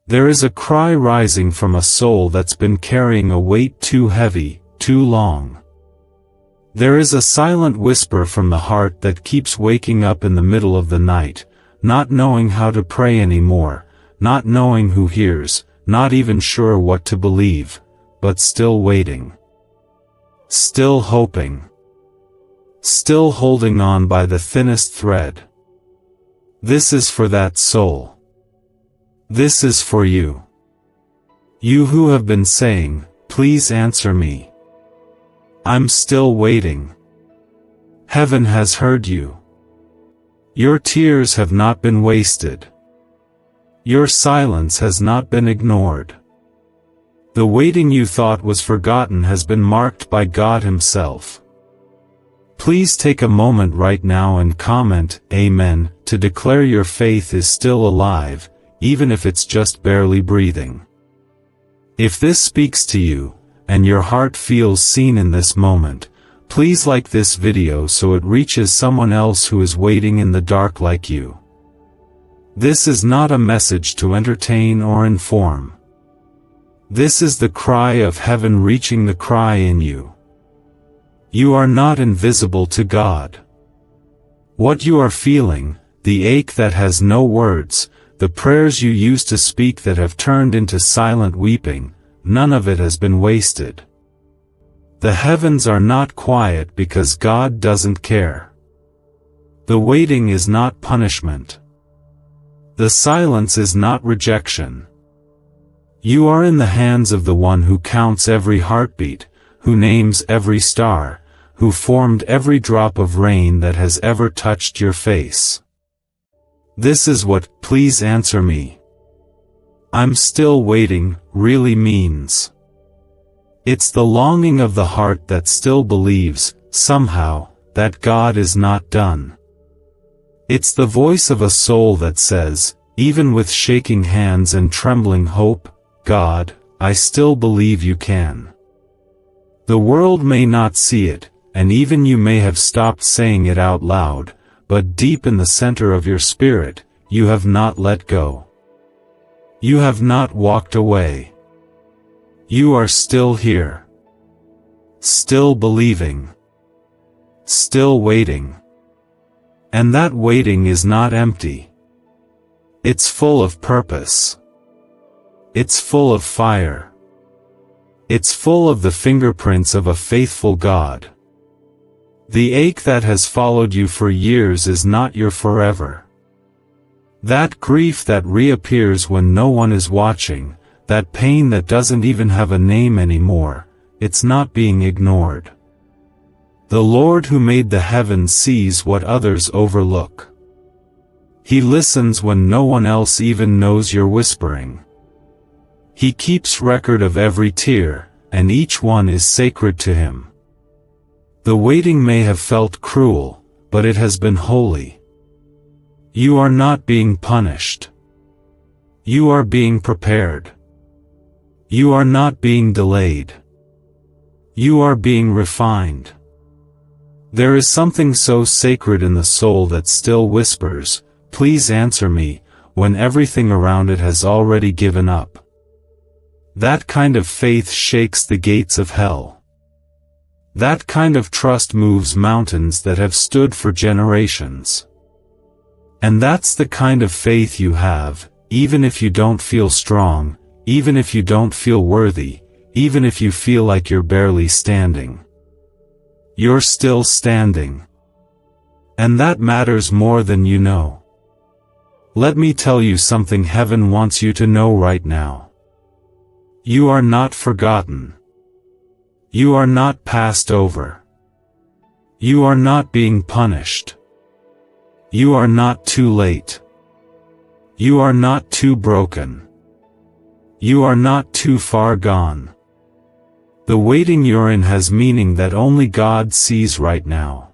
There is a cry rising from a soul that's been carrying a weight too heavy, too long. There is a silent whisper from the heart that keeps waking up in the middle of the night, not knowing how to pray anymore, not knowing who hears, not even sure what to believe, but still waiting. Still hoping. Still holding on by the thinnest thread. This is for that soul. This is for you. You who have been saying, "Please answer me. I'm still waiting." Heaven has heard you. Your tears have not been wasted. Your silence has not been ignored. The waiting you thought was forgotten has been marked by God Himself. Please take a moment right now and comment, "Amen," to declare your faith is still alive, even if it's just barely breathing. If this speaks to you, and your heart feels seen in this moment, please like this video so it reaches someone else who is waiting in the dark like you. This is not a message to entertain or inform. This is the cry of heaven reaching the cry in you. You are not invisible to God. What you are feeling, the ache that has no words, the prayers you used to speak that have turned into silent weeping, none of it has been wasted. The heavens are not quiet because God doesn't care. The waiting is not punishment. The silence is not rejection. You are in the hands of the one who counts every heartbeat, who names every star, who formed every drop of rain that has ever touched your face. This is what "Please answer me. I'm still waiting" really means. It's the longing of the heart that still believes, somehow, that God is not done. It's the voice of a soul that says, even with shaking hands and trembling hope, "God, I still believe you can." The world may not see it, and even you may have stopped saying it out loud, but deep in the center of your spirit, you have not let go. You have not walked away. You are still here. Still believing. Still waiting. And that waiting is not empty. It's full of purpose. It's full of fire. It's full of the fingerprints of a faithful God. The ache that has followed you for years is not your forever. That grief that reappears when no one is watching, that pain that doesn't even have a name anymore, it's not being ignored. The Lord who made the heavens sees what others overlook. He listens when no one else even knows you're whispering. He keeps record of every tear, and each one is sacred to Him. The waiting may have felt cruel, but it has been holy. You are not being punished. You are being prepared. You are not being delayed. You are being refined. There is something so sacred in the soul that still whispers, "Please answer me," when everything around it has already given up. That kind of faith shakes the gates of hell. That kind of trust moves mountains that have stood for generations. And that's the kind of faith you have, even if you don't feel strong, even if you don't feel worthy, even if you feel like you're barely standing. You're still standing. And that matters more than you know. Let me tell you something heaven wants you to know right now. You are not forgotten. You are not passed over. You are not being punished. You are not too late. You are not too broken. You are not too far gone. The waiting you're in has meaning that only God sees right now.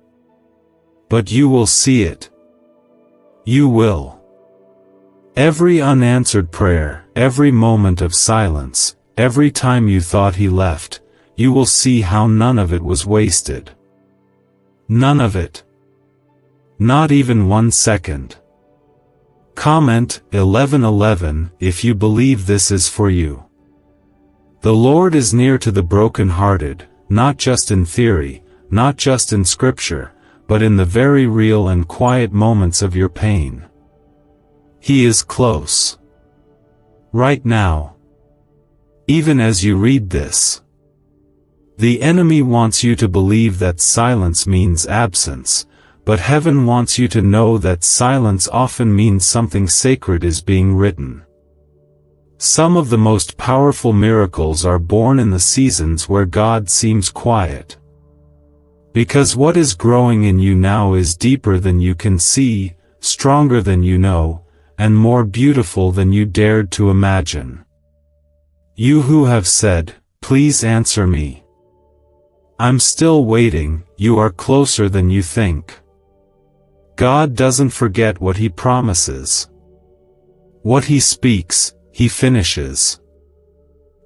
But you will see it. You will. Every unanswered prayer, every moment of silence, every time you thought He left, you will see how none of it was wasted. None of it. Not even 1 second. Comment 11:11 if you believe this is for you. The Lord is near to the broken-hearted, not just in theory, not just in scripture, but in the very real and quiet moments of your pain. He is close. Right now. Even as you read this. The enemy wants you to believe that silence means absence, but heaven wants you to know that silence often means something sacred is being written. Some of the most powerful miracles are born in the seasons where God seems quiet. Because what is growing in you now is deeper than you can see, stronger than you know, and more beautiful than you dared to imagine. You who have said, "Please answer me. I'm still waiting," you are closer than you think. God doesn't forget what He promises. What He speaks, He finishes.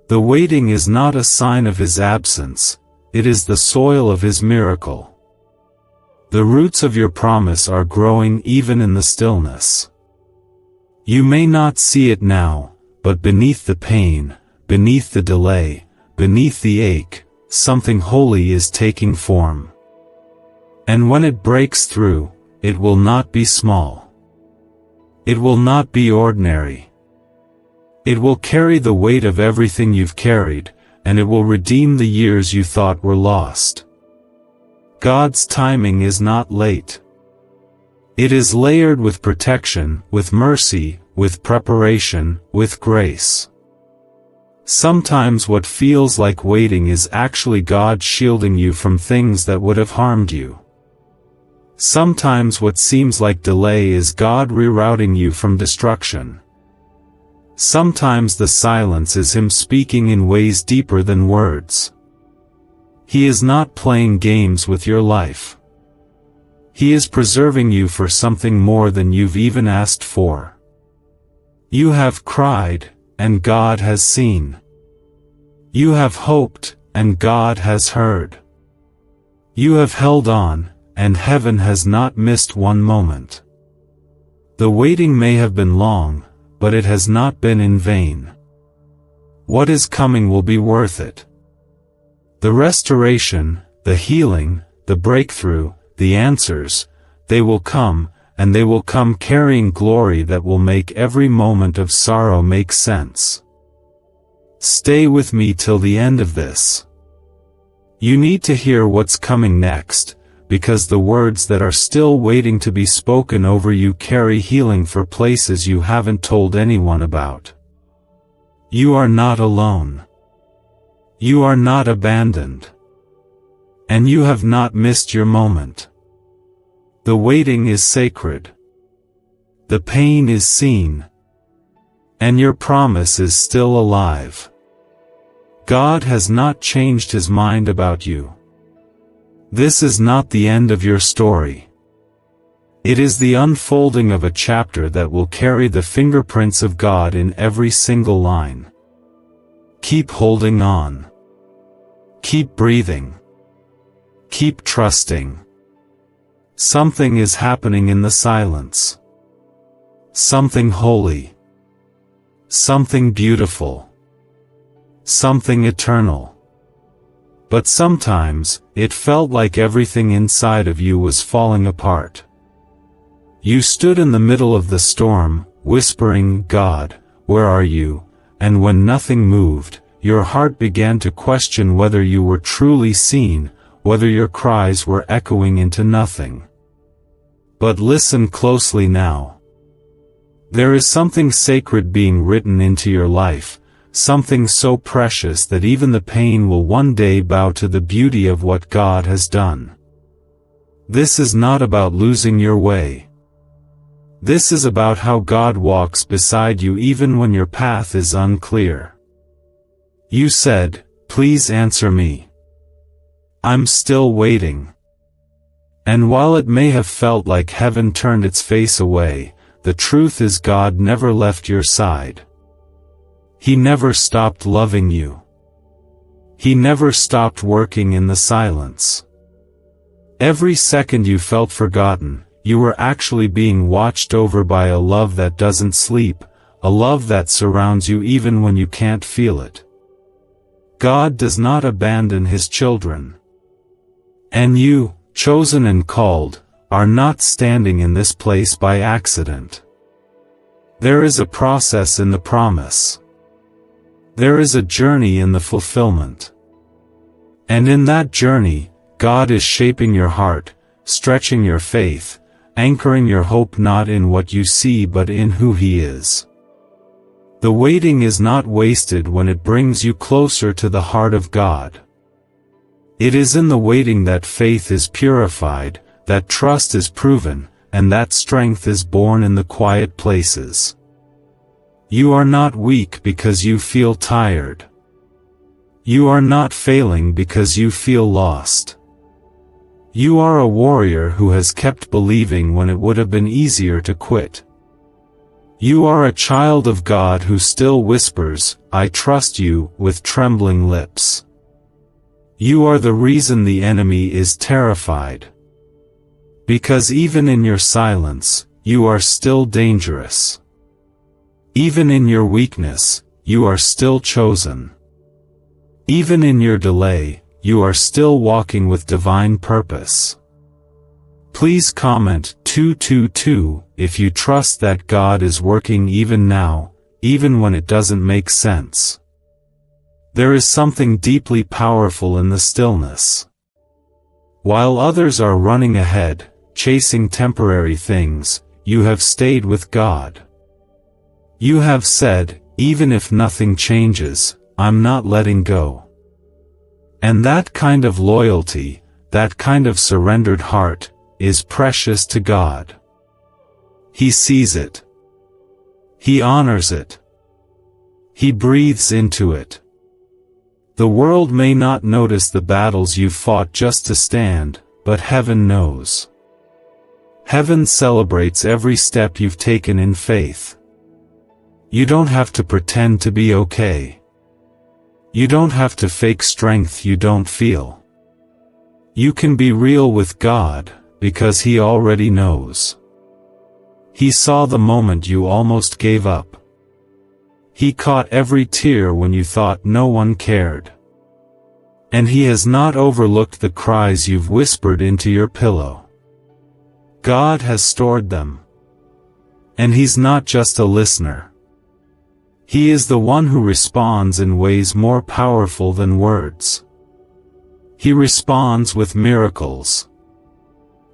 The waiting is not a sign of His absence, it is the soil of His miracle. The roots of your promise are growing even in the stillness. You may not see it now, but beneath the pain, beneath the delay, beneath the ache, something holy is taking form. And when it breaks through, it will not be small. It will not be ordinary. It will carry the weight of everything you've carried, and it will redeem the years you thought were lost. God's timing is not late. It is layered with protection, with mercy, with preparation, with grace. Sometimes what feels like waiting is actually God shielding you from things that would have harmed you. Sometimes what seems like delay is God rerouting you from destruction. Sometimes the silence is Him speaking in ways deeper than words. He is not playing games with your life. He is preserving you for something more than you've even asked for. You have cried, and God has seen. You have hoped, and God has heard. You have held on, and heaven has not missed one moment. The waiting may have been long, but it has not been in vain. What is coming will be worth it. The restoration, the healing, the breakthrough, the answers, they will come, and they will come carrying glory that will make every moment of sorrow make sense. Stay with me till the end of this. You need to hear what's coming next, because the words that are still waiting to be spoken over you carry healing for places you haven't told anyone about. You are not alone. You are not abandoned. And you have not missed your moment. The waiting is sacred. The pain is seen. And your promise is still alive. God has not changed His mind about you. This is not the end of your story. It is the unfolding of a chapter that will carry the fingerprints of God in every single line. Keep holding on. Keep breathing. Keep trusting. Something is happening in the silence. Something holy. Something beautiful. Something eternal. But sometimes, it felt like everything inside of you was falling apart. You stood in the middle of the storm, whispering, "God, where are you?" And when nothing moved, your heart began to question whether you were truly seen, whether your cries were echoing into nothing. But listen closely now. There is something sacred being written into your life, something so precious that even the pain will one day bow to the beauty of what God has done. This is not about losing your way. This is about how God walks beside you even when your path is unclear. You said, "Please answer me. I'm still waiting." And while it may have felt like heaven turned its face away, the truth is God never left your side. He never stopped loving you. He never stopped working in the silence. Every second you felt forgotten, you were actually being watched over by a love that doesn't sleep, a love that surrounds you even when you can't feel it. God does not abandon His children. And you, chosen and called, are not standing in this place by accident. There is a process in the promise. There is a journey in the fulfillment. And in that journey, God is shaping your heart, stretching your faith, anchoring your hope not in what you see but in who He is. The waiting is not wasted when it brings you closer to the heart of God. It is in the waiting that faith is purified, that trust is proven, and that strength is born in the quiet places. You are not weak because you feel tired. You are not failing because you feel lost. You are a warrior who has kept believing when it would have been easier to quit. You are a child of God who still whispers, "I trust you," with trembling lips. You are the reason the enemy is terrified. Because even in your silence, you are still dangerous. Even in your weakness, you are still chosen. Even in your delay, you are still walking with divine purpose. Please comment 222 if you trust that God is working even now, even when it doesn't make sense. There is something deeply powerful in the stillness. While others are running ahead, chasing temporary things, you have stayed with God. You have said, "Even if nothing changes, I'm not letting go." And that kind of loyalty, that kind of surrendered heart, is precious to God. He sees it. He honors it. He breathes into it. The world may not notice the battles you fought just to stand, but heaven knows. Heaven celebrates every step you've taken in faith. You don't have to pretend to be okay. You don't have to fake strength you don't feel. You can be real with God, because He already knows. He saw the moment you almost gave up. He caught every tear when you thought no one cared. And He has not overlooked the cries you've whispered into your pillow. God has stored them. And He's not just a listener. He is the one who responds in ways more powerful than words. He responds with miracles,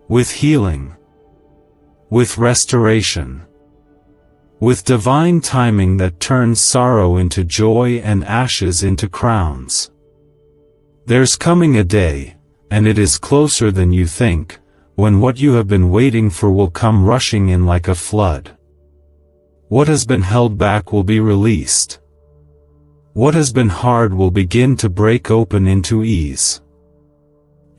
with healing, with restoration, with divine timing that turns sorrow into joy and ashes into crowns. There's coming a day, and it is closer than you think, when what you have been waiting for will come rushing in like a flood. What has been held back will be released. What has been hard will begin to break open into ease.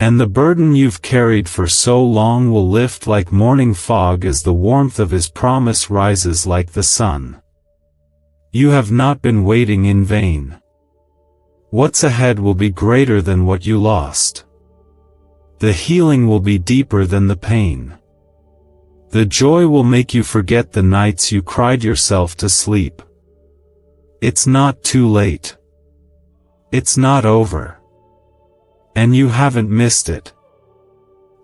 And the burden you've carried for so long will lift like morning fog as the warmth of His promise rises like the sun. You have not been waiting in vain. What's ahead will be greater than what you lost. The healing will be deeper than the pain. The joy will make you forget the nights you cried yourself to sleep. It's not too late. It's not over. And you haven't missed it.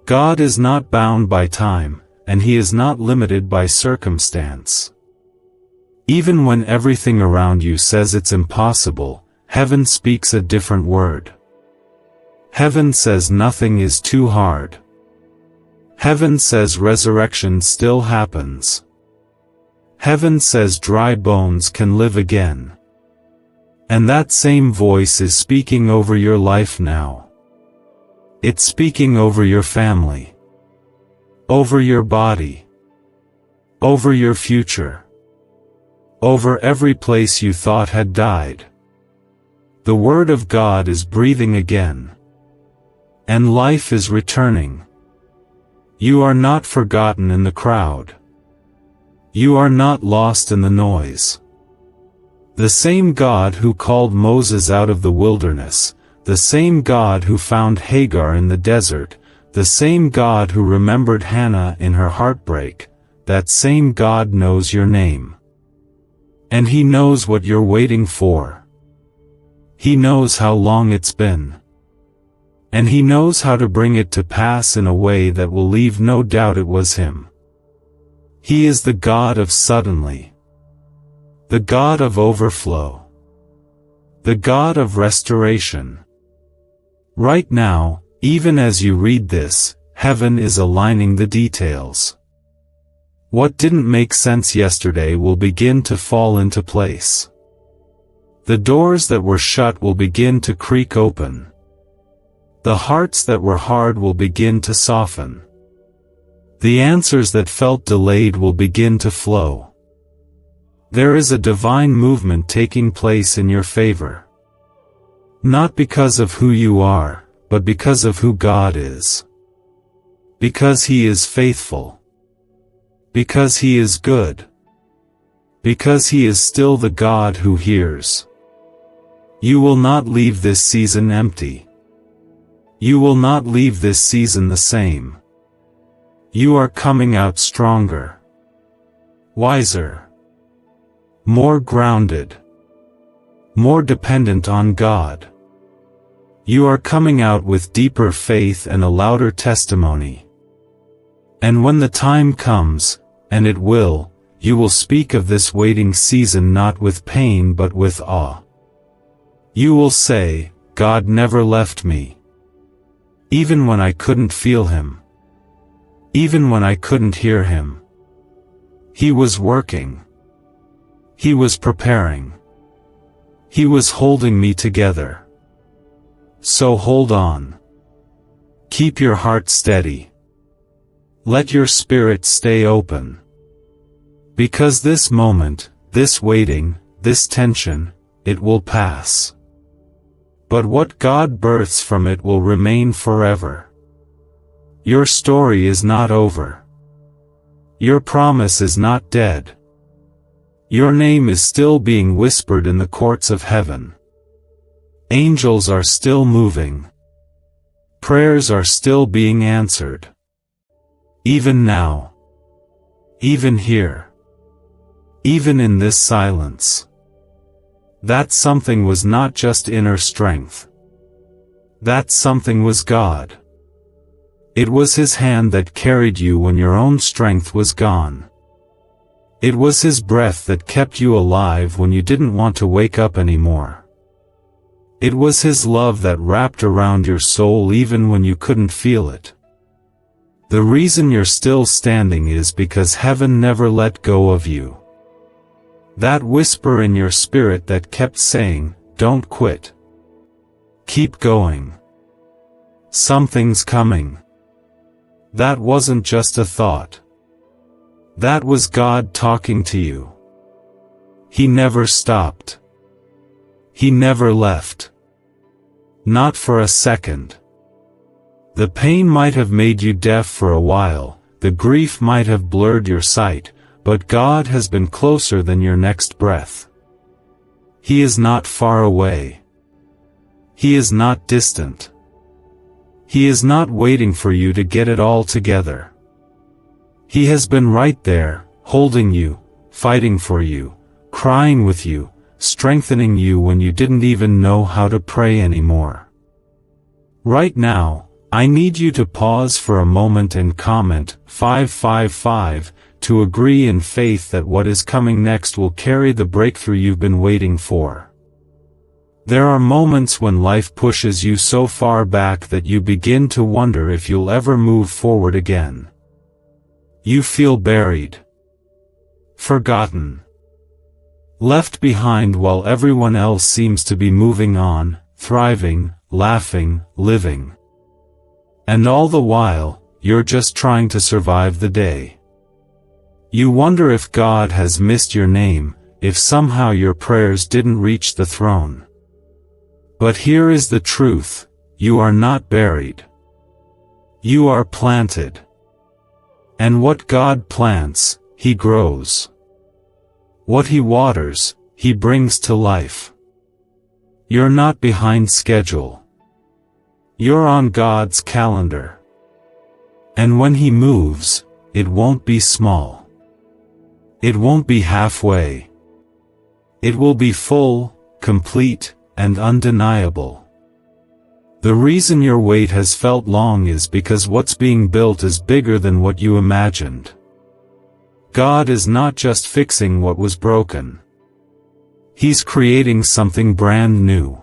God is not bound by time, and He is not limited by circumstance. Even when everything around you says it's impossible, heaven speaks a different word. Heaven says nothing is too hard. Heaven says resurrection still happens. Heaven says dry bones can live again. And that same voice is speaking over your life now. It's speaking over your family, over your body, over your future, over every place you thought had died. The Word of God is breathing again. And life is returning. You are not forgotten in the crowd. You are not lost in the noise. The same God who called Moses out of the wilderness, the same God who found Hagar in the desert, the same God who remembered Hannah in her heartbreak, that same God knows your name. And He knows what you're waiting for. He knows how long it's been. And He knows how to bring it to pass in a way that will leave no doubt it was Him. He is the God of suddenly. The God of overflow. The God of restoration. Right now, even as you read this, heaven is aligning the details. What didn't make sense yesterday will begin to fall into place. The doors that were shut will begin to creak open. The hearts that were hard will begin to soften. The answers that felt delayed will begin to flow. There is a divine movement taking place in your favor. Not because of who you are, but because of who God is. Because He is faithful. Because He is good. Because He is still the God who hears. You will not leave this season empty. You will not leave this season the same. You are coming out stronger. Wiser. More grounded. More dependent on God. You are coming out with deeper faith and a louder testimony. And when the time comes, and it will, you will speak of this waiting season not with pain but with awe. You will say, God never left me. Even when I couldn't feel Him. Even when I couldn't hear Him. He was working. He was preparing. He was holding me together. So hold on. Keep your heart steady. Let your spirit stay open. Because this moment, this waiting, this tension, it will pass. But what God births from it will remain forever. Your story is not over. Your promise is not dead. Your name is still being whispered in the courts of heaven. Angels are still moving. Prayers are still being answered. Even now. Even here. Even in this silence. That something was not just inner strength. That something was God. It was His hand that carried you when your own strength was gone. It was His breath that kept you alive when you didn't want to wake up anymore. It was His love that wrapped around your soul even when you couldn't feel it. The reason you're still standing is because heaven never let go of you. That whisper in your spirit that kept saying, don't quit. Keep going. Something's coming. That wasn't just a thought. That was God talking to you. He never stopped. He never left. Not for a second. The pain might have made you deaf for a while, the grief might have blurred your sight, but God has been closer than your next breath. He is not far away. He is not distant. He is not waiting for you to get it all together. He has been right there, holding you, fighting for you, crying with you, strengthening you when you didn't even know how to pray anymore. Right now, I need you to pause for a moment and comment 555 to agree in faith that what is coming next will carry the breakthrough you've been waiting for. There are moments when life pushes you so far back that you begin to wonder if you'll ever move forward again. You feel buried. Forgotten. Left behind while everyone else seems to be moving on, thriving, laughing, living. And all the while, you're just trying to survive the day. You wonder if God has missed your name, if somehow your prayers didn't reach the throne. But here is the truth, you are not buried. You are planted. And what God plants, He grows. What He waters, He brings to life. You're not behind schedule. You're on God's calendar. And when he moves, it won't be small. It won't be halfway. It will be full, complete, and undeniable. The reason your wait has felt long is because what's being built is bigger than what you imagined. God is not just fixing what was broken. He's creating something brand new.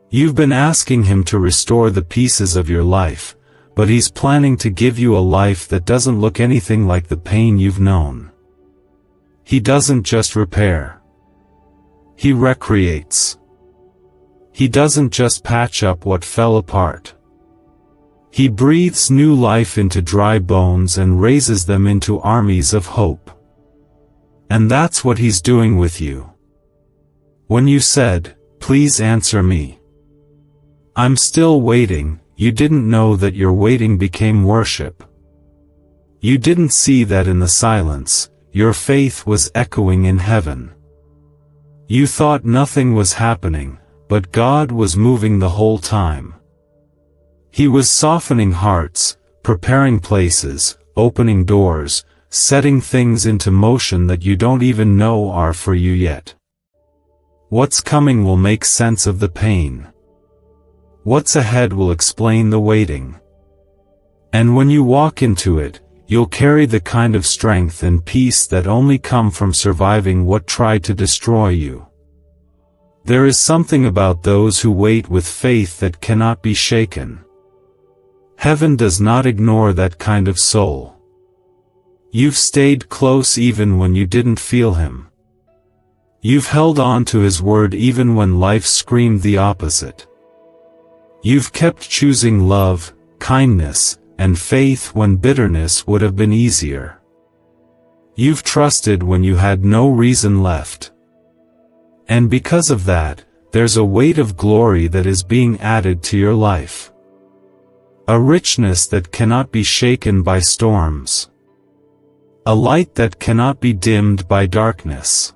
You've been asking Him to restore the pieces of your life, but He's planning to give you a life that doesn't look anything like the pain you've known. He doesn't just repair. He recreates. He doesn't just patch up what fell apart. He breathes new life into dry bones and raises them into armies of hope. And that's what He's doing with you. When you said, "Please answer me. I'm still waiting," you didn't know that your waiting became worship. You didn't see that in the silence, your faith was echoing in heaven. You thought nothing was happening, but God was moving the whole time. He was softening hearts, preparing places, opening doors, setting things into motion that you don't even know are for you yet. What's coming will make sense of the pain. What's ahead will explain the waiting. And when you walk into it, you'll carry the kind of strength and peace that only come from surviving what tried to destroy you. There is something about those who wait with faith that cannot be shaken. Heaven does not ignore that kind of soul. You've stayed close even when you didn't feel Him. You've held on to His word even when life screamed the opposite. You've kept choosing love, kindness, and faith when bitterness would have been easier. You've trusted when you had no reason left. And because of that, there's a weight of glory that is being added to your life. A richness that cannot be shaken by storms. A light that cannot be dimmed by darkness.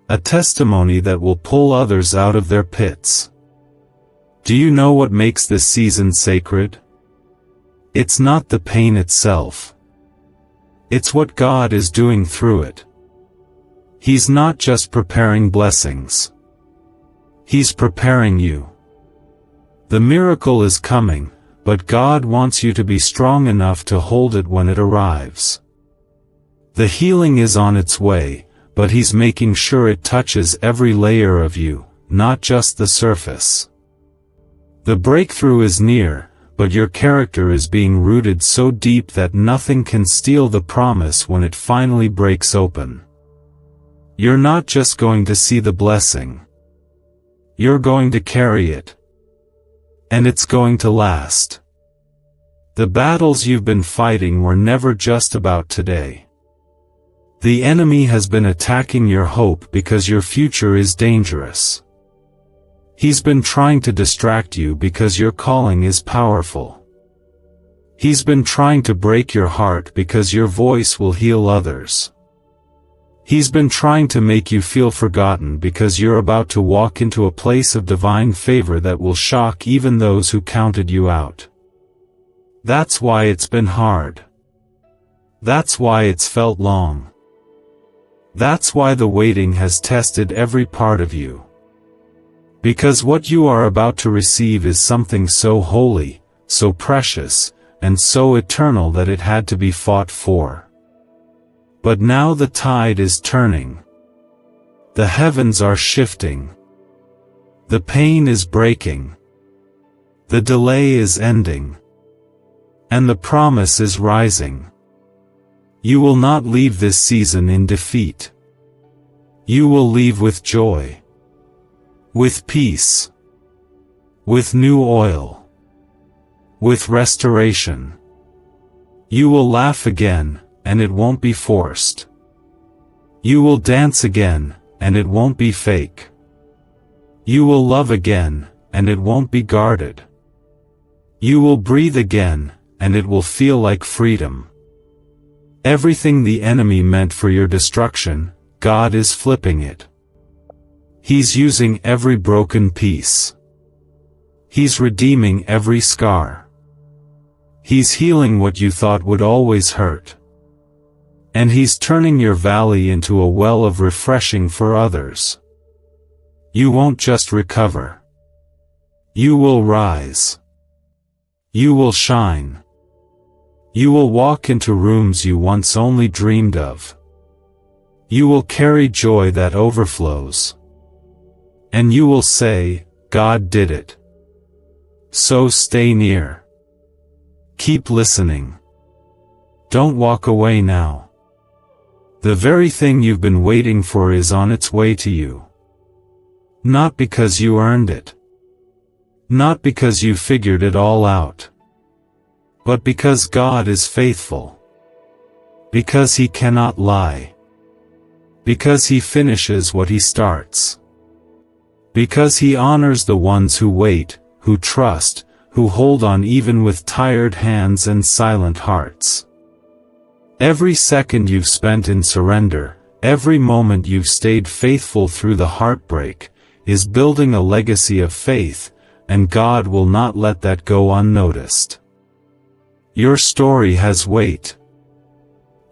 A testimony that will pull others out of their pits. Do you know what makes this season sacred? It's not the pain itself. It's what God is doing through it. He's not just preparing blessings. He's preparing you. The miracle is coming, but God wants you to be strong enough to hold it when it arrives. The healing is on its way, but He's making sure it touches every layer of you, not just the surface. The breakthrough is near, but your character is being rooted so deep that nothing can steal the promise when it finally breaks open. You're not just going to see the blessing. You're going to carry it. And it's going to last. The battles you've been fighting were never just about today. The enemy has been attacking your hope because your future is dangerous. He's been trying to distract you because your calling is powerful. He's been trying to break your heart because your voice will heal others. He's been trying to make you feel forgotten because you're about to walk into a place of divine favor that will shock even those who counted you out. That's why it's been hard. That's why it's felt long. That's why the waiting has tested every part of you. Because what you are about to receive is something so holy, so precious, and so eternal that it had to be fought for. But now the tide is turning. The heavens are shifting. The pain is breaking. The delay is ending. And the promise is rising. You will not leave this season in defeat. You will leave with joy. With peace. With new oil. With restoration. You will laugh again, and it won't be forced. You will dance again, and it won't be fake. You will love again, and it won't be guarded. You will breathe again, and it will feel like freedom. Everything the enemy meant for your destruction, God is flipping it. He's using every broken piece. He's redeeming every scar. He's healing what you thought would always hurt. And He's turning your valley into a well of refreshing for others. You won't just recover. You will rise. You will shine. You will walk into rooms you once only dreamed of. You will carry joy that overflows. And you will say, God did it. So stay near. Keep listening. Don't walk away now. The very thing you've been waiting for is on its way to you. Not because you earned it. Not because you figured it all out. But because God is faithful. Because He cannot lie. Because He finishes what He starts. Because He honors the ones who wait, who trust, who hold on even with tired hands and silent hearts. Every second you've spent in surrender, every moment you've stayed faithful through the heartbreak, is building a legacy of faith, and God will not let that go unnoticed. Your story has weight.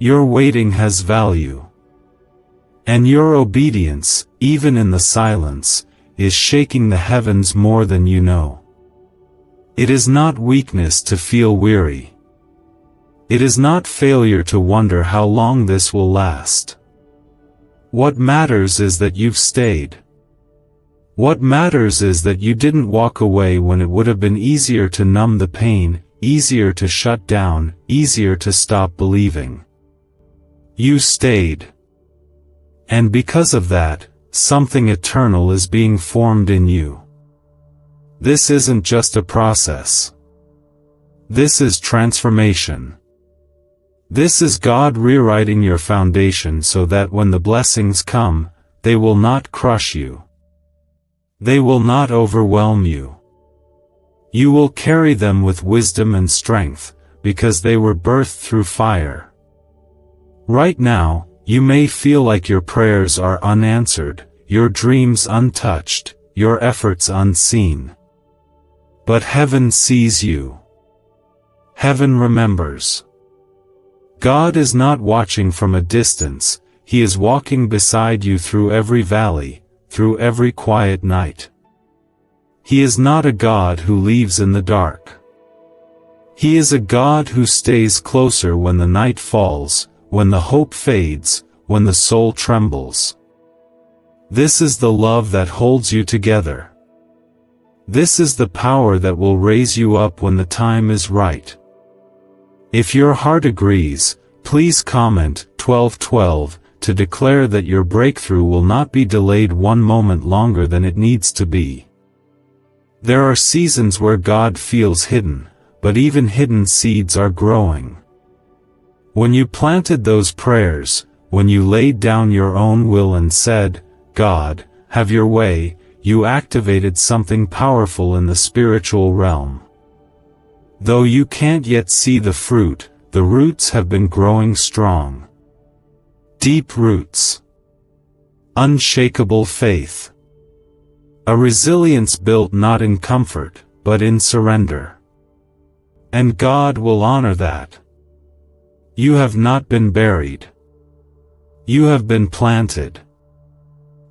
Your waiting has value. And your obedience, even in the silence, is shaking the heavens more than you know. It is not weakness to feel weary. It is not failure to wonder how long this will last. What matters is that you've stayed. What matters is that you didn't walk away when it would have been easier to numb the pain, easier to shut down, easier to stop believing. You stayed. And because of that, something eternal is being formed in you. This isn't just a process. This is transformation. This is God rewriting your foundation so that when the blessings come, they will not crush you. They will not overwhelm you. You will carry them with wisdom and strength, because they were birthed through fire. Right now, you may feel like your prayers are unanswered, your dreams untouched, your efforts unseen. But heaven sees you. Heaven remembers. God is not watching from a distance, He is walking beside you through every valley, through every quiet night. He is not a God who leaves in the dark. He is a God who stays closer when the night falls, when the hope fades, when the soul trembles. This is the love that holds you together. This is the power that will raise you up when the time is right. If your heart agrees, please comment 1212 to declare that your breakthrough will not be delayed one moment longer than it needs to be. There are seasons where God feels hidden, but even hidden seeds are growing. When you planted those prayers, when you laid down your own will and said, God, have your way, you activated something powerful in the spiritual realm. Though you can't yet see the fruit, the roots have been growing strong. Deep roots. Unshakable faith. A resilience built not in comfort, but in surrender. And God will honor that. You have not been buried. You have been planted.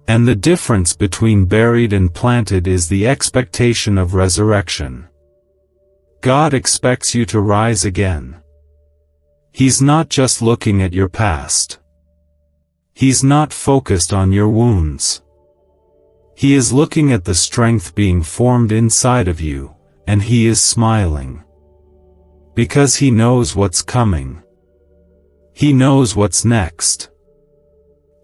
And the difference between buried and planted is the expectation of resurrection. God expects you to rise again. He's not just looking at your past. He's not focused on your wounds. He is looking at the strength being formed inside of you, and He is smiling. Because He knows what's coming. He knows what's next.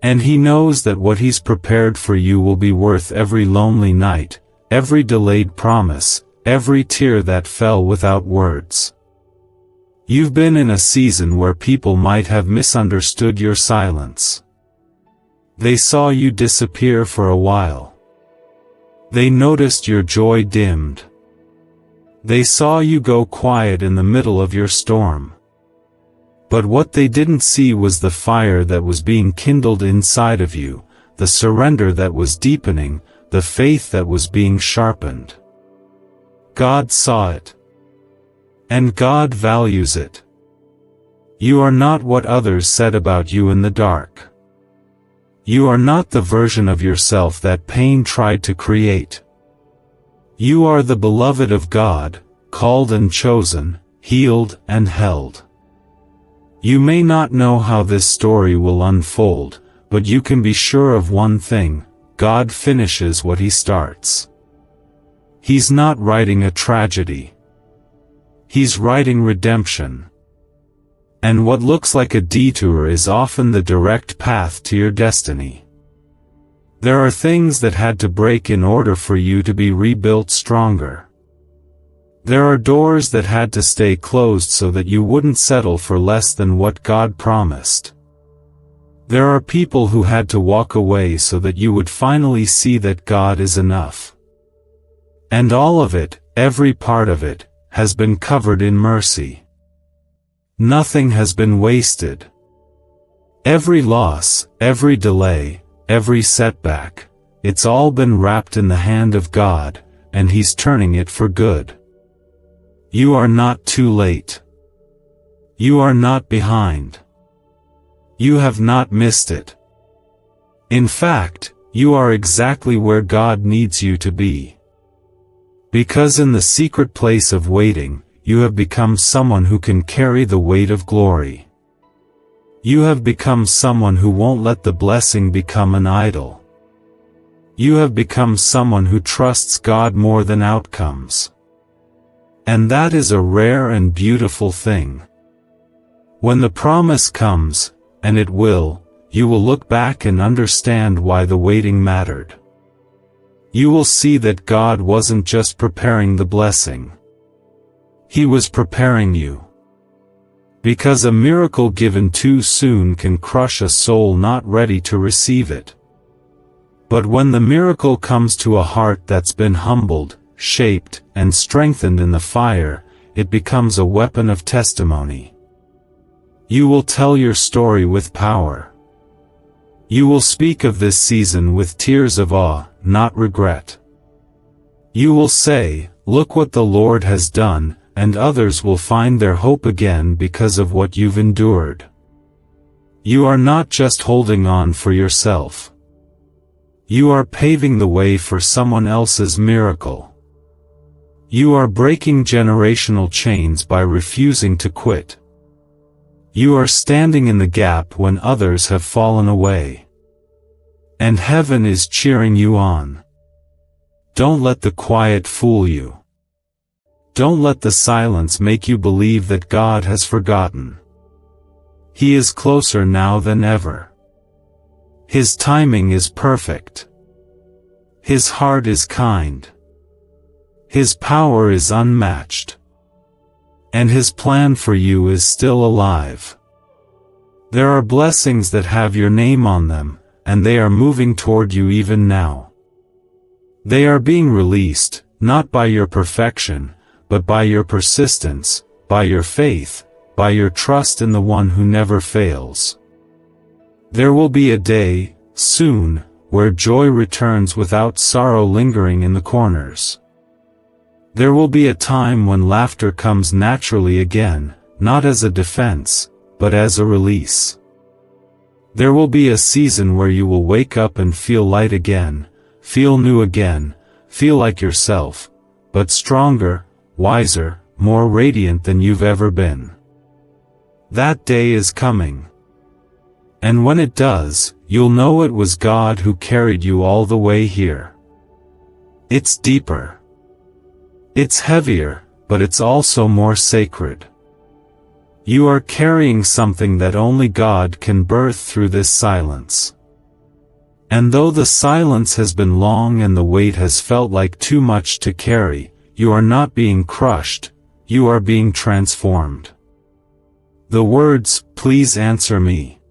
And He knows that what He's prepared for you will be worth every lonely night, every delayed promise, every tear that fell without words. You've been in a season where people might have misunderstood your silence. They saw you disappear for a while. They noticed your joy dimmed. They saw you go quiet in the middle of your storm. But what they didn't see was the fire that was being kindled inside of you, the surrender that was deepening, the faith that was being sharpened. God saw it. And God values it. You are not what others said about you in the dark. You are not the version of yourself that pain tried to create. You are the beloved of God, called and chosen, healed and held. You may not know how this story will unfold, but you can be sure of one thing: God finishes what He starts. He's not writing a tragedy. He's writing redemption. And what looks like a detour is often the direct path to your destiny. There are things that had to break in order for you to be rebuilt stronger. There are doors that had to stay closed so that you wouldn't settle for less than what God promised. There are people who had to walk away so that you would finally see that God is enough. And all of it, every part of it, has been covered in mercy. Nothing has been wasted. Every loss, every delay, every setback, it's all been wrapped in the hand of God, and He's turning it for good. You are not too late. You are not behind. You have not missed it. In fact, you are exactly where God needs you to be. Because in the secret place of waiting, you have become someone who can carry the weight of glory. You have become someone who won't let the blessing become an idol. You have become someone who trusts God more than outcomes. And that is a rare and beautiful thing. When the promise comes, and it will, you will look back and understand why the waiting mattered. You will see that God wasn't just preparing the blessing. He was preparing you. Because a miracle given too soon can crush a soul not ready to receive it. But when the miracle comes to a heart that's been humbled, shaped, and strengthened in the fire, it becomes a weapon of testimony. You will tell your story with power. You will speak of this season with tears of awe, not regret. You will say, "Look what the Lord has done," and others will find their hope again because of what you've endured. You are not just holding on for yourself. You are paving the way for someone else's miracle. You are breaking generational chains by refusing to quit. You are standing in the gap when others have fallen away. And heaven is cheering you on. Don't let the quiet fool you. Don't let the silence make you believe that God has forgotten. He is closer now than ever. His timing is perfect. His heart is kind. His power is unmatched. And His plan for you is still alive. There are blessings that have your name on them, and they are moving toward you even now. They are being released, not by your perfection, but by your persistence, by your faith, by your trust in the one who never fails. There will be a day, soon, where joy returns without sorrow lingering in the corners. There will be a time when laughter comes naturally again, not as a defense, but as a release. There will be a season where you will wake up and feel light again, feel new again, feel like yourself, but stronger, wiser, more radiant than you've ever been. That day is coming. And when it does, you'll know it was God who carried you all the way here. It's deeper. It's heavier, but it's also more sacred. You are carrying something that only God can birth through this silence. And though the silence has been long and the weight has felt like too much to carry, you are not being crushed, you are being transformed. The words, "Please answer me.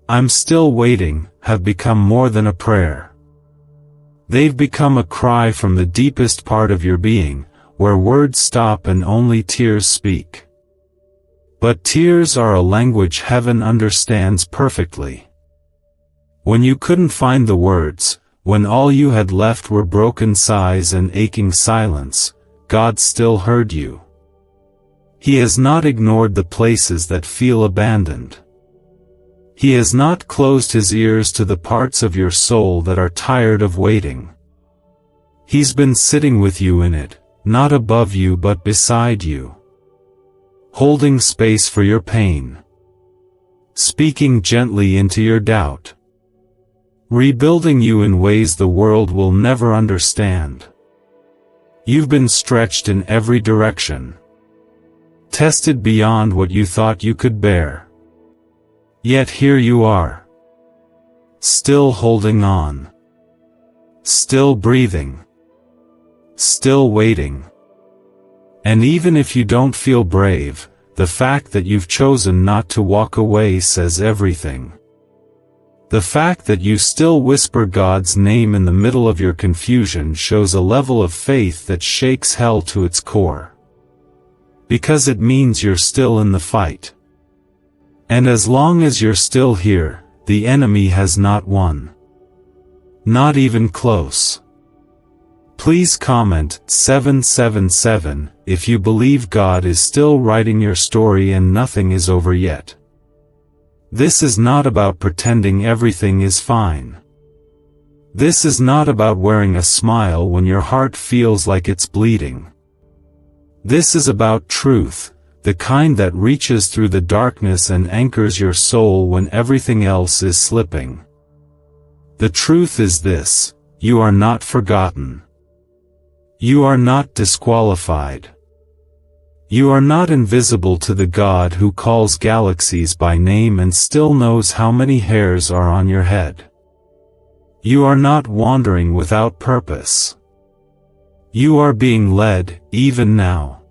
I'm still waiting," have become more than a prayer. They've become a cry from the deepest part of your being, where words stop and only tears speak. But tears are a language heaven understands perfectly. When you couldn't find the words, when all you had left were broken sighs and aching silence, God still heard you. He has not ignored the places that feel abandoned. He has not closed his ears to the parts of your soul that are tired of waiting. He's been sitting with you in it, not above you but beside you. Holding space for your pain. Speaking gently into your doubt. Rebuilding you in ways the world will never understand. You've been stretched in every direction. Tested beyond what you thought you could bear. Yet here you are. Still holding on. Still breathing. Still waiting. And even if you don't feel brave, the fact that you've chosen not to walk away says everything. The fact that you still whisper God's name in the middle of your confusion shows a level of faith that shakes hell to its core. Because it means you're still in the fight. And as long as you're still here, the enemy has not won. Not even close. Please comment 777 if you believe God is still writing your story and nothing is over yet. This is not about pretending everything is fine. This is not about wearing a smile when your heart feels like it's bleeding. This is about truth, the kind that reaches through the darkness and anchors your soul when everything else is slipping. The truth is this: you are not forgotten. You are not disqualified. You are not invisible to the God who calls galaxies by name and still knows how many hairs are on your head. You are not wandering without purpose. You are being led, even now.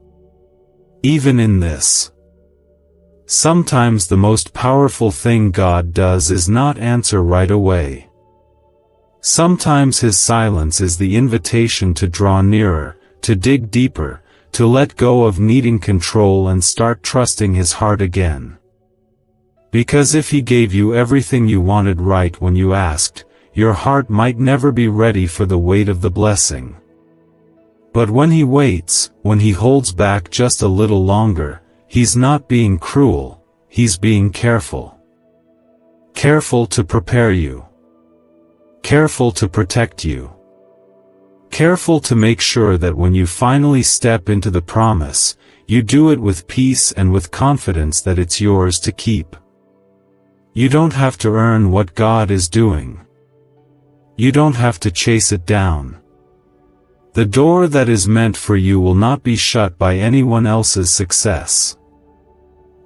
Even in this. Sometimes the most powerful thing God does is not answer right away. Sometimes His silence is the invitation to draw nearer, to dig deeper, to let go of needing control and start trusting His heart again. Because if He gave you everything you wanted right when you asked, your heart might never be ready for the weight of the blessing. But when He waits, when He holds back just a little longer, He's not being cruel, He's being careful. Careful to prepare you. Careful to protect you. Careful to make sure that when you finally step into the promise, you do it with peace and with confidence that it's yours to keep. You don't have to earn what God is doing. You don't have to chase it down. The door that is meant for you will not be shut by anyone else's success.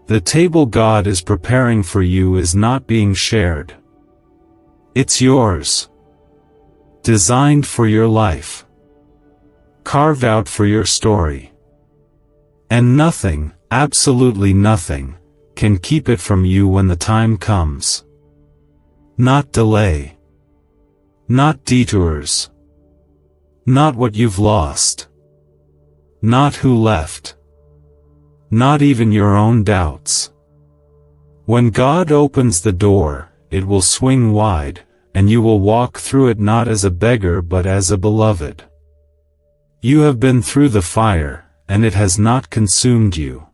The table God is preparing for you is not being shared. It's yours. Designed for your life. Carved out for your story. And nothing, absolutely nothing, can keep it from you when the time comes. Not delay. Not detours. Not what you've lost. Not who left. Not even your own doubts. When God opens the door, it will swing wide, and you will walk through it not as a beggar but as a beloved. You have been through the fire, and it has not consumed you.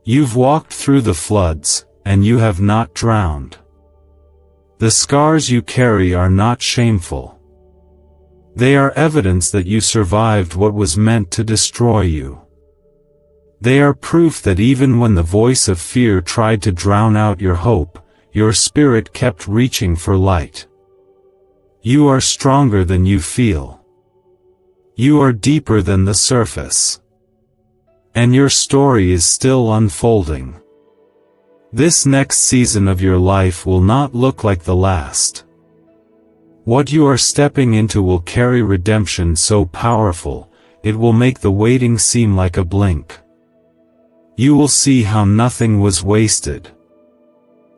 You've walked through the floods, and you have not drowned. The scars you carry are not shameful. They are evidence that you survived what was meant to destroy you. They are proof that even when the voice of fear tried to drown out your hope, your spirit kept reaching for light. You are stronger than you feel. You are deeper than the surface. And your story is still unfolding. This next season of your life will not look like the last. What you are stepping into will carry redemption so powerful, it will make the waiting seem like a blink. You will see how nothing was wasted.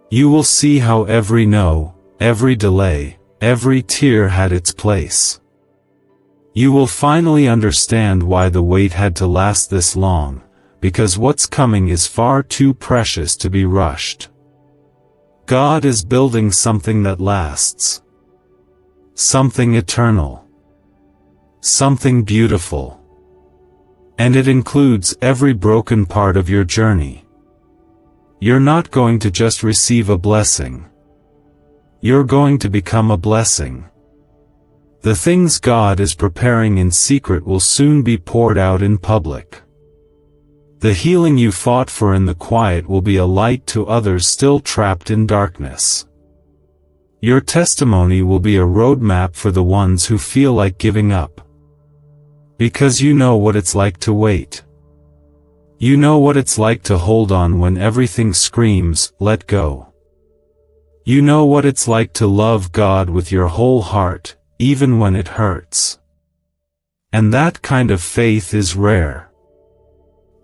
You will see how every no, every delay, every tear had its place. You will finally understand why the wait had to last this long, because what's coming is far too precious to be rushed. God is building something that lasts. Something eternal. Something beautiful. And it includes every broken part of your journey. You're not going to just receive a blessing. You're going to become a blessing. The things God is preparing in secret will soon be poured out in public. The healing you fought for in the quiet will be a light to others still trapped in darkness. Your testimony will be a roadmap for the ones who feel like giving up. Because you know what it's like to wait. You know what it's like to hold on when everything screams, "Let go." You know what it's like to love God with your whole heart, even when it hurts. And that kind of faith is rare.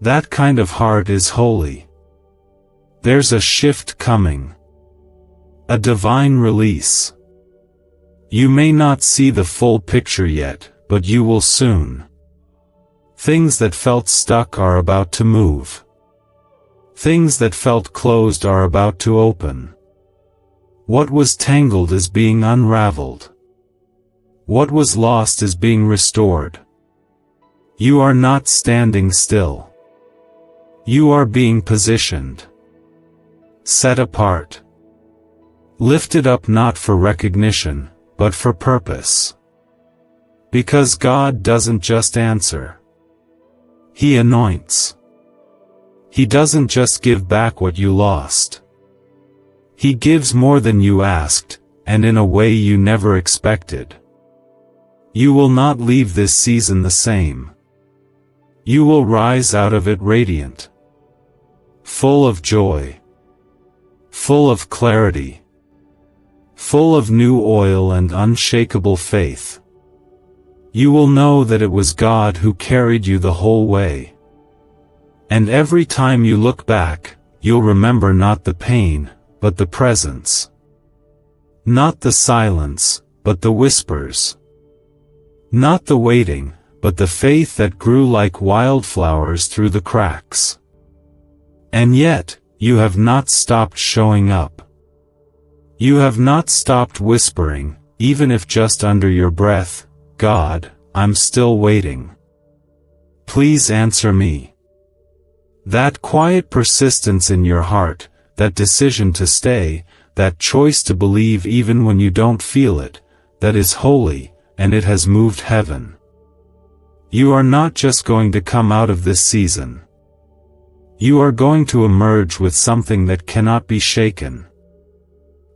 That kind of heart is holy. There's a shift coming. A divine release. You may not see the full picture yet, but you will soon. Things that felt stuck are about to move. Things that felt closed are about to open. What was tangled is being unraveled. What was lost is being restored. You are not standing still. You are being positioned. Set apart. Lifted up not for recognition, but for purpose. Because God doesn't just answer. He anoints. He doesn't just give back what you lost. He gives more than you asked, and in a way you never expected. You will not leave this season the same. You will rise out of it radiant. Full of joy. Full of clarity. Full of new oil and unshakable faith. You will know that it was God who carried you the whole way. And every time you look back, you'll remember not the pain, but the presence. Not the silence, but the whispers. Not the waiting, but the faith that grew like wildflowers through the cracks. And yet, you have not stopped showing up. You have not stopped whispering, even if just under your breath, "God, I'm still waiting. Please answer me." That quiet persistence in your heart, that decision to stay, that choice to believe even when you don't feel it, that is holy, and it has moved heaven. You are not just going to come out of this season. You are going to emerge with something that cannot be shaken.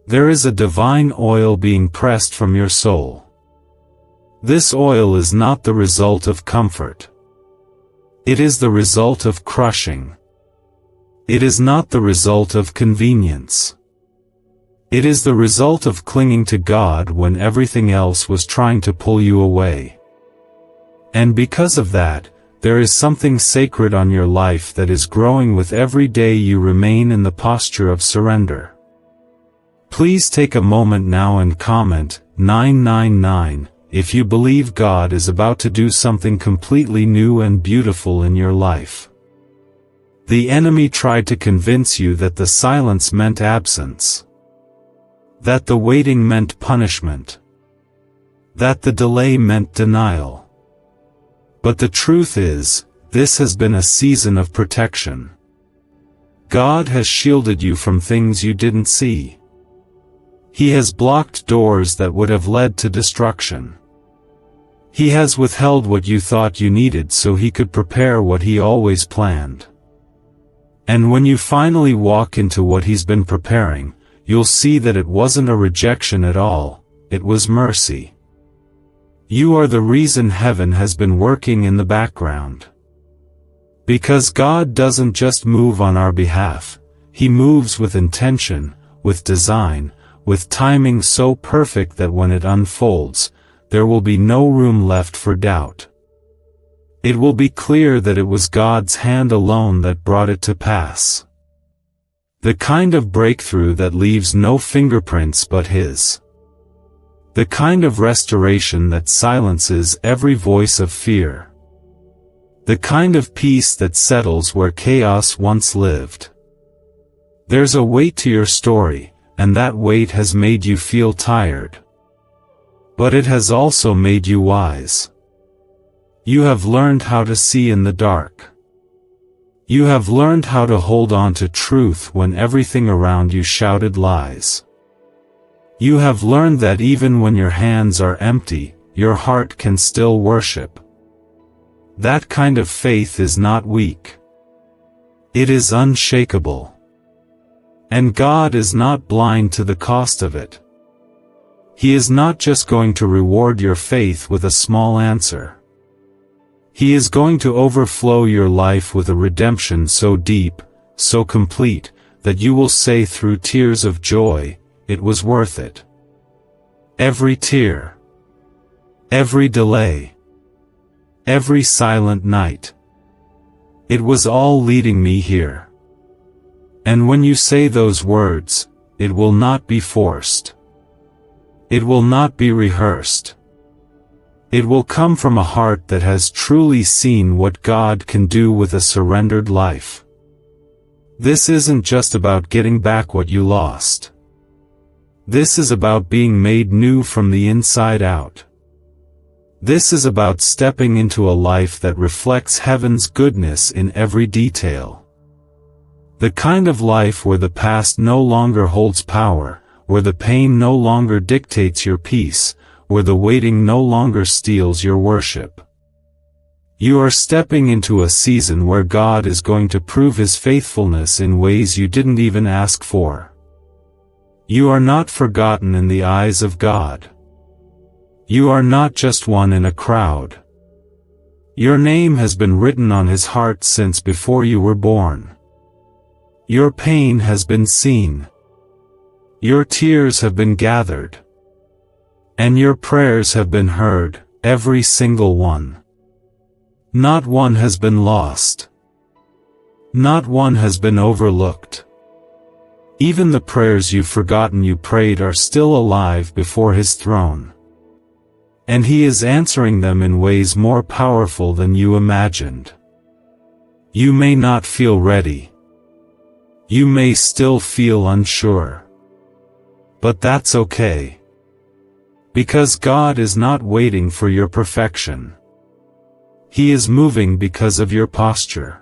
There is a divine oil being pressed from your soul. This oil is not the result of comfort. It is the result of crushing. It is not the result of convenience. It is the result of clinging to God when everything else was trying to pull you away. And because of that, there is something sacred on your life that is growing with every day you remain in the posture of surrender. Please take a moment now and comment, 999, if you believe God is about to do something completely new and beautiful in your life. The enemy tried to convince you that the silence meant absence. That the waiting meant punishment. That the delay meant denial. But the truth is, this has been a season of protection. God has shielded you from things you didn't see. He has blocked doors that would have led to destruction. He has withheld what you thought you needed so He could prepare what He always planned. And when you finally walk into what He's been preparing, you'll see that it wasn't a rejection at all, it was mercy. You are the reason heaven has been working in the background. Because God doesn't just move on our behalf, He moves with intention, with design, with timing so perfect that when it unfolds, there will be no room left for doubt. It will be clear that it was God's hand alone that brought it to pass. The kind of breakthrough that leaves no fingerprints but His. The kind of restoration that silences every voice of fear. The kind of peace that settles where chaos once lived. There's a weight to your story, and that weight has made you feel tired. But it has also made you wise. You have learned how to see in the dark. You have learned how to hold on to truth when everything around you shouted lies. You have learned that even when your hands are empty, your heart can still worship. That kind of faith is not weak. It is unshakable. And God is not blind to the cost of it. He is not just going to reward your faith with a small answer. He is going to overflow your life with a redemption so deep, so complete, that you will say through tears of joy, "It was worth it." Every tear. Every delay. Every silent night. It was all leading me here. And when you say those words, it will not be forced. It will not be rehearsed. It will come from a heart that has truly seen what God can do with a surrendered life. This isn't just about getting back what you lost. This is about being made new from the inside out. This is about stepping into a life that reflects heaven's goodness in every detail. The kind of life where the past no longer holds power, where the pain no longer dictates your peace, where the waiting no longer steals your worship. You are stepping into a season where God is going to prove His faithfulness in ways you didn't even ask for. You are not forgotten in the eyes of God. You are not just one in a crowd. Your name has been written on His heart since before you were born. Your pain has been seen. Your tears have been gathered. And your prayers have been heard, every single one. Not one has been lost. Not one has been overlooked. Even the prayers you've forgotten you prayed are still alive before His throne. And He is answering them in ways more powerful than you imagined. You may not feel ready. You may still feel unsure. But that's okay. Because God is not waiting for your perfection. He is moving because of your posture.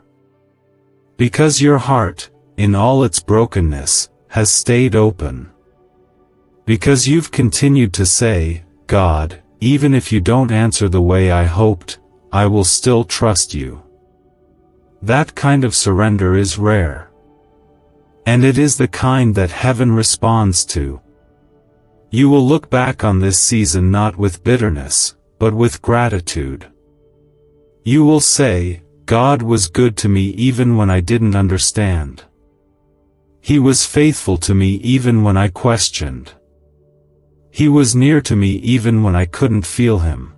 Because your heart, in all its brokenness, has stayed open. Because you've continued to say, "God, even if you don't answer the way I hoped, I will still trust you." That kind of surrender is rare. And it is the kind that heaven responds to. You will look back on this season not with bitterness, but with gratitude. You will say, "God was good to me even when I didn't understand. He was faithful to me even when I questioned. He was near to me even when I couldn't feel Him."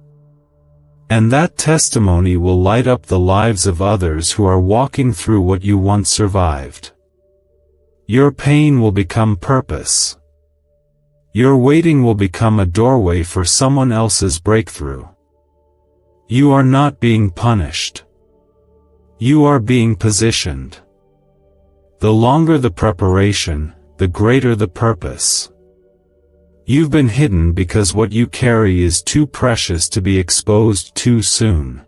And that testimony will light up the lives of others who are walking through what you once survived. Your pain will become purpose. Your waiting will become a doorway for someone else's breakthrough. You are not being punished. You are being positioned. The longer the preparation, the greater the purpose. You've been hidden because what you carry is too precious to be exposed too soon.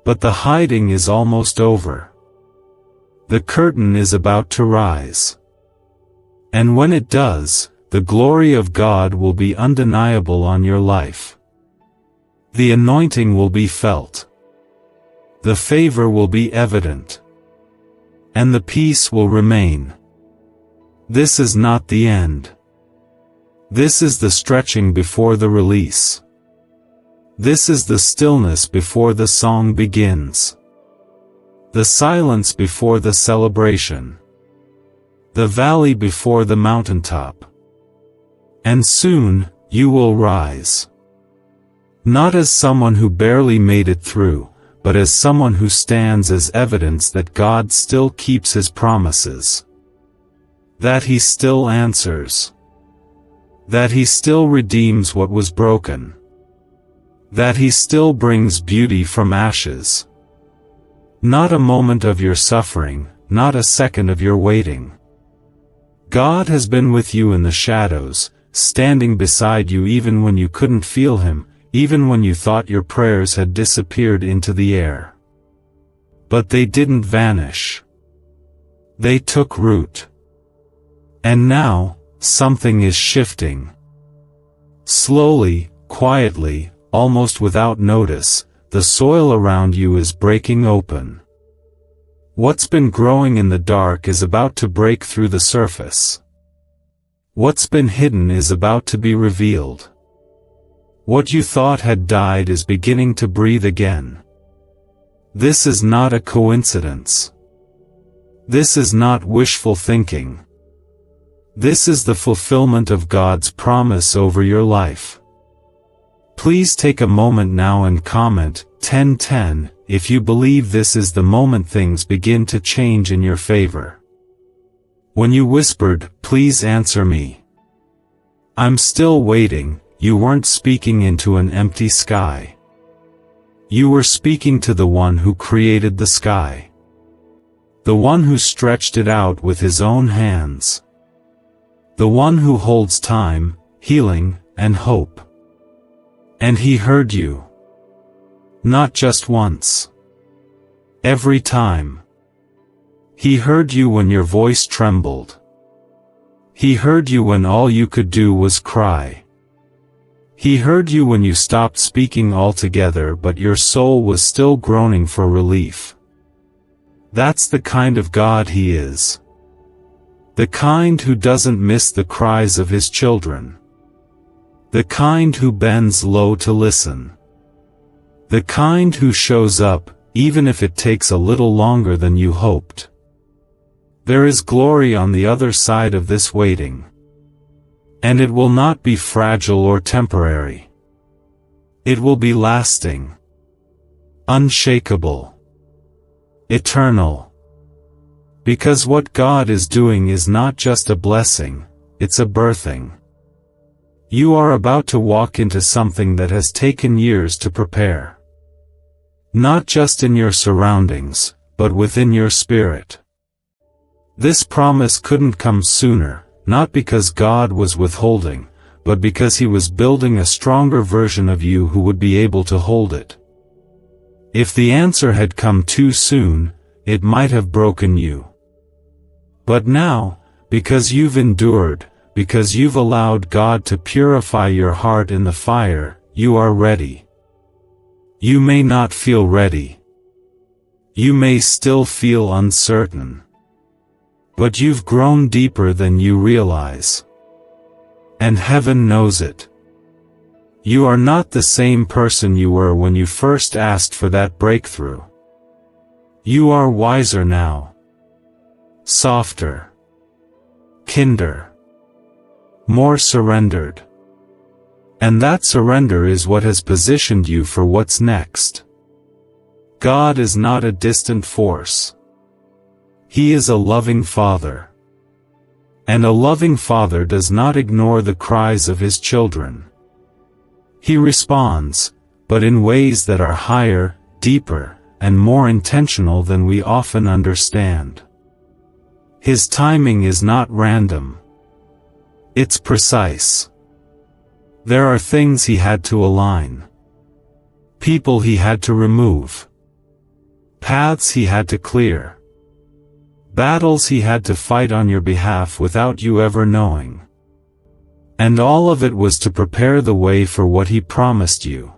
But the hiding is almost over. The curtain is about to rise. And when it does, the glory of God will be undeniable on your life. The anointing will be felt. The favor will be evident. And the peace will remain. This is not the end. This is the stretching before the release. This is the stillness before the song begins. The silence before the celebration. The valley before the mountaintop. And soon, you will rise. Not as someone who barely made it through, but as someone who stands as evidence that God still keeps His promises. That He still answers. That He still redeems what was broken. That He still brings beauty from ashes. Not a moment of your suffering, not a second of your waiting. God has been with you in the shadows, standing beside you even when you couldn't feel Him, even when you thought your prayers had disappeared into the air. But they didn't vanish. They took root. And now, something is shifting. Slowly, quietly, almost without notice, the soil around you is breaking open. What's been growing in the dark is about to break through the surface. What's been hidden is about to be revealed. What you thought had died is beginning to breathe again. This is not a coincidence. This is not wishful thinking. This is the fulfillment of God's promise over your life. Please take a moment now and comment 1010 if you believe this is the moment things begin to change in your favor. When you whispered, "Please answer me. I'm still waiting," you weren't speaking into an empty sky. You were speaking to the one who created the sky. The one who stretched it out with his own hands. The one who holds time, healing, and hope. And he heard you. Not just once. Every time. He heard you when your voice trembled. He heard you when all you could do was cry. He heard you when you stopped speaking altogether but your soul was still groaning for relief. That's the kind of God he is. The kind who doesn't miss the cries of his children. The kind who bends low to listen. The kind who shows up, even if it takes a little longer than you hoped. There is glory on the other side of this waiting. And it will not be fragile or temporary. It will be lasting. Unshakable. Eternal. Because what God is doing is not just a blessing, it's a birthing. You are about to walk into something that has taken years to prepare. Not just in your surroundings, but within your spirit. This promise couldn't come sooner, not because God was withholding, but because he was building a stronger version of you who would be able to hold it. If the answer had come too soon, it might have broken you. But now, because you've endured, because you've allowed God to purify your heart in the fire, you are ready. You may not feel ready. You may still feel uncertain. But you've grown deeper than you realize. And heaven knows it. You are not the same person you were when you first asked for that breakthrough. You are wiser now. Softer. Kinder. More surrendered. And that surrender is what has positioned you for what's next. God is not a distant force. He is a loving Father. And a loving Father does not ignore the cries of his children. He responds, but in ways that are higher, deeper, and more intentional than we often understand. His timing is not random. It's precise. There are things he had to align. People he had to remove. Paths he had to clear. Battles he had to fight on your behalf without you ever knowing. And all of it was to prepare the way for what he promised you.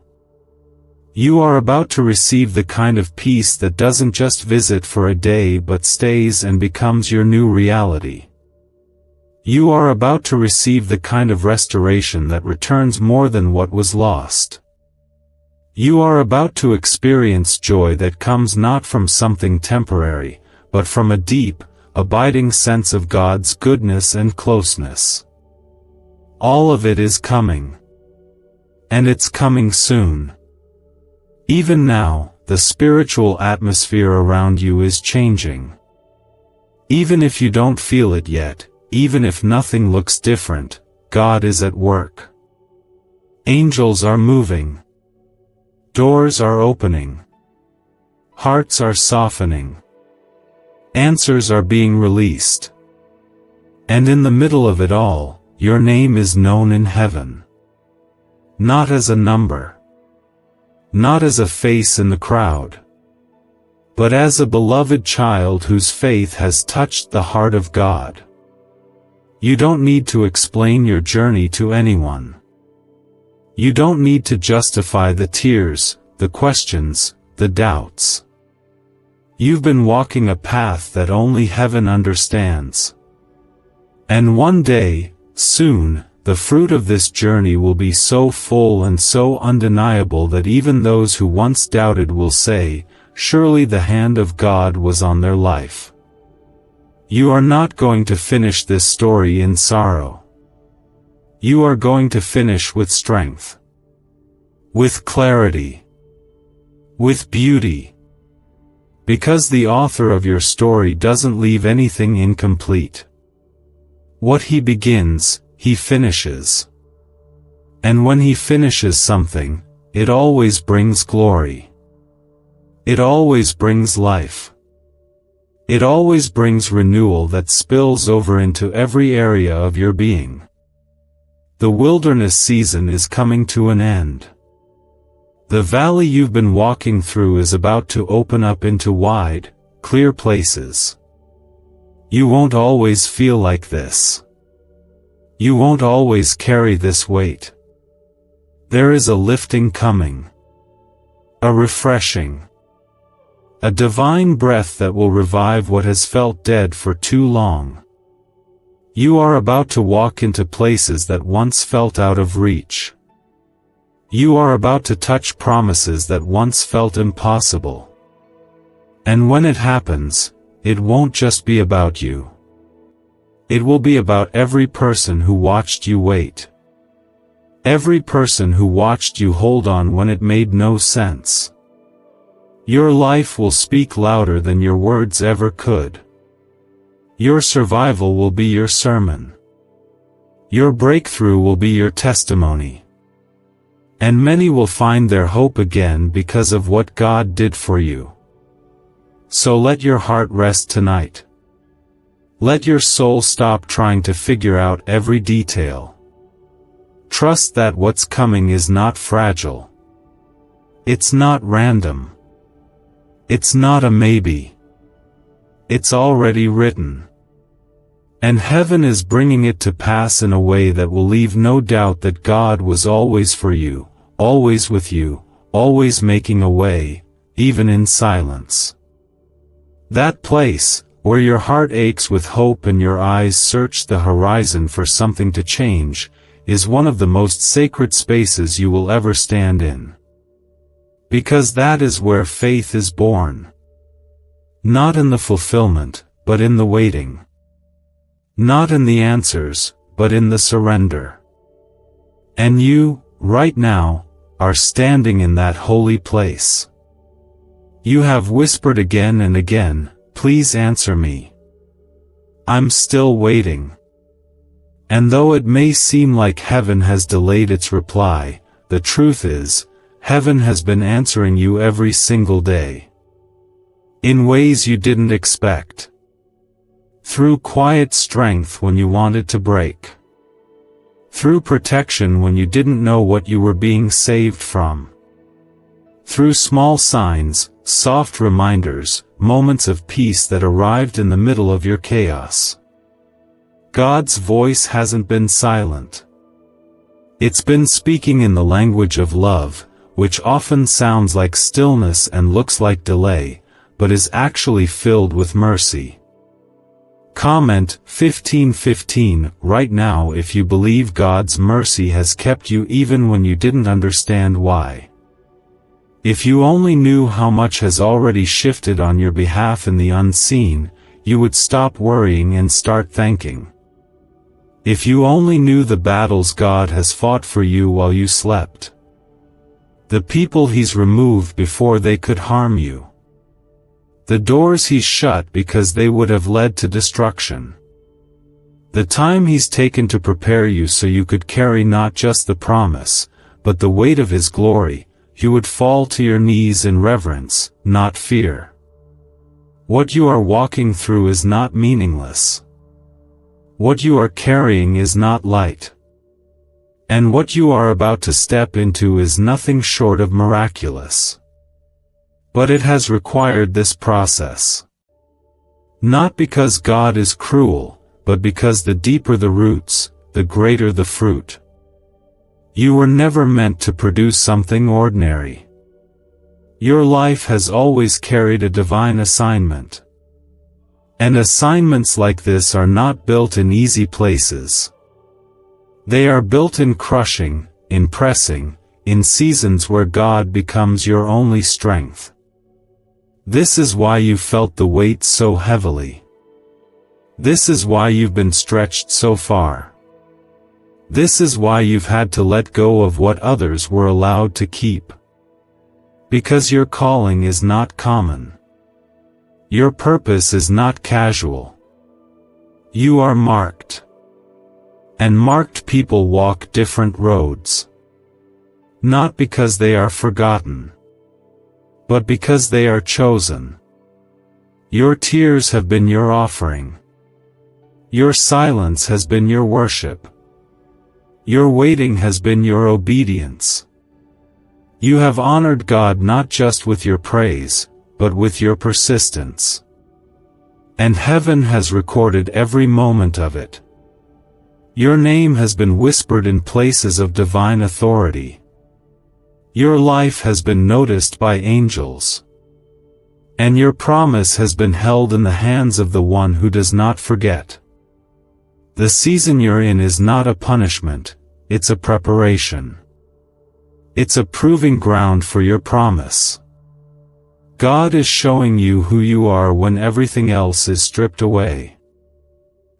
You are about to receive the kind of peace that doesn't just visit for a day but stays and becomes your new reality. You are about to receive the kind of restoration that returns more than what was lost. You are about to experience joy that comes not from something temporary, but from a deep, abiding sense of God's goodness and closeness. All of it is coming. And it's coming soon. Even now, the spiritual atmosphere around you is changing. Even if you don't feel it yet, even if nothing looks different, God is at work. Angels are moving. Doors are opening. Hearts are softening. Answers are being released. And in the middle of it all, your name is known in heaven. Not as a number, not as a face in the crowd, but as a beloved child whose faith has touched the heart of God. You don't need to explain your journey to anyone. You don't need to justify the tears, the questions, the doubts. You've been walking a path that only heaven understands. And one day, soon, the fruit of this journey will be so full and so undeniable that even those who once doubted will say, surely the hand of God was on their life. You are not going to finish this story in sorrow. You are going to finish with strength, with clarity, with beauty. Because the author of your story doesn't leave anything incomplete. What he begins, he finishes. And when he finishes something, it always brings glory. It always brings life. It always brings renewal that spills over into every area of your being. The wilderness season is coming to an end. The valley you've been walking through is about to open up into wide, clear places. You won't always feel like this. You won't always carry this weight. There is a lifting coming. A refreshing. A divine breath that will revive what has felt dead for too long. You are about to walk into places that once felt out of reach. You are about to touch promises that once felt impossible. And when it happens, it won't just be about you. It will be about every person who watched you wait. Every person who watched you hold on when it made no sense. Your life will speak louder than your words ever could. Your survival will be your sermon. Your breakthrough will be your testimony. And many will find their hope again because of what God did for you. So let your heart rest tonight. Let your soul stop trying to figure out every detail. Trust that what's coming is not fragile. It's not random. It's not a maybe. It's already written. And heaven is bringing it to pass in a way that will leave no doubt that God was always for you, always with you, always making a way, even in silence. That place, where your heart aches with hope and your eyes search the horizon for something to change, is one of the most sacred spaces you will ever stand in. Because that is where faith is born. Not in the fulfillment, but in the waiting. Not in the answers, but in the surrender. And you, right now, are standing in that holy place. You have whispered again and again, please answer me. I'm still waiting. And though it may seem like heaven has delayed its reply, the truth is, heaven has been answering you every single day. In ways you didn't expect. Through quiet strength when you wanted to break. Through protection when you didn't know what you were being saved from. Through small signs, soft reminders, moments of peace that arrived in the middle of your chaos. God's voice hasn't been silent. It's been speaking in the language of love, which often sounds like stillness and looks like delay, but is actually filled with mercy. Comment 1515 right now if you believe God's mercy has kept you even when you didn't understand why. If you only knew how much has already shifted on your behalf in the unseen, you would stop worrying and start thanking. If you only knew the battles God has fought for you while you slept. The people He's removed before they could harm you. The doors He's shut because they would have led to destruction. The time He's taken to prepare you so you could carry not just the promise, but the weight of His glory, you would fall to your knees in reverence, not fear. What you are walking through is not meaningless. What you are carrying is not light. And what you are about to step into is nothing short of miraculous. But it has required this process. Not because God is cruel, but because the deeper the roots, the greater the fruit. You were never meant to produce something ordinary. Your life has always carried a divine assignment. And assignments like this are not built in easy places. They are built in crushing, in pressing, in seasons where God becomes your only strength. This is why you felt the weight so heavily. This is why you've been stretched so far. This is why you've had to let go of what others were allowed to keep. Because your calling is not common. Your purpose is not casual. You are marked. And marked people walk different roads. Not because they are forgotten, but because they are chosen. Your tears have been your offering. Your silence has been your worship. Your waiting has been your obedience. You have honored God not just with your praise, but with your persistence. And heaven has recorded every moment of it. Your name has been whispered in places of divine authority. Your life has been noticed by angels. And your promise has been held in the hands of the one who does not forget. The season you're in is not a punishment, it's a preparation. It's a proving ground for your promise. God is showing you who you are when everything else is stripped away.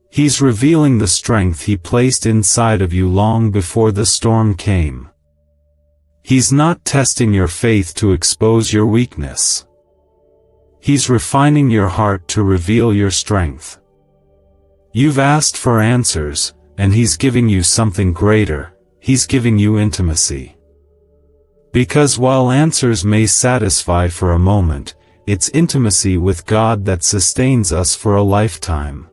He's revealing the strength He placed inside of you long before the storm came. He's not testing your faith to expose your weakness. He's refining your heart to reveal your strength. You've asked for answers, and He's giving you something greater. He's giving you intimacy. Because while answers may satisfy for a moment, it's intimacy with God that sustains us for a lifetime.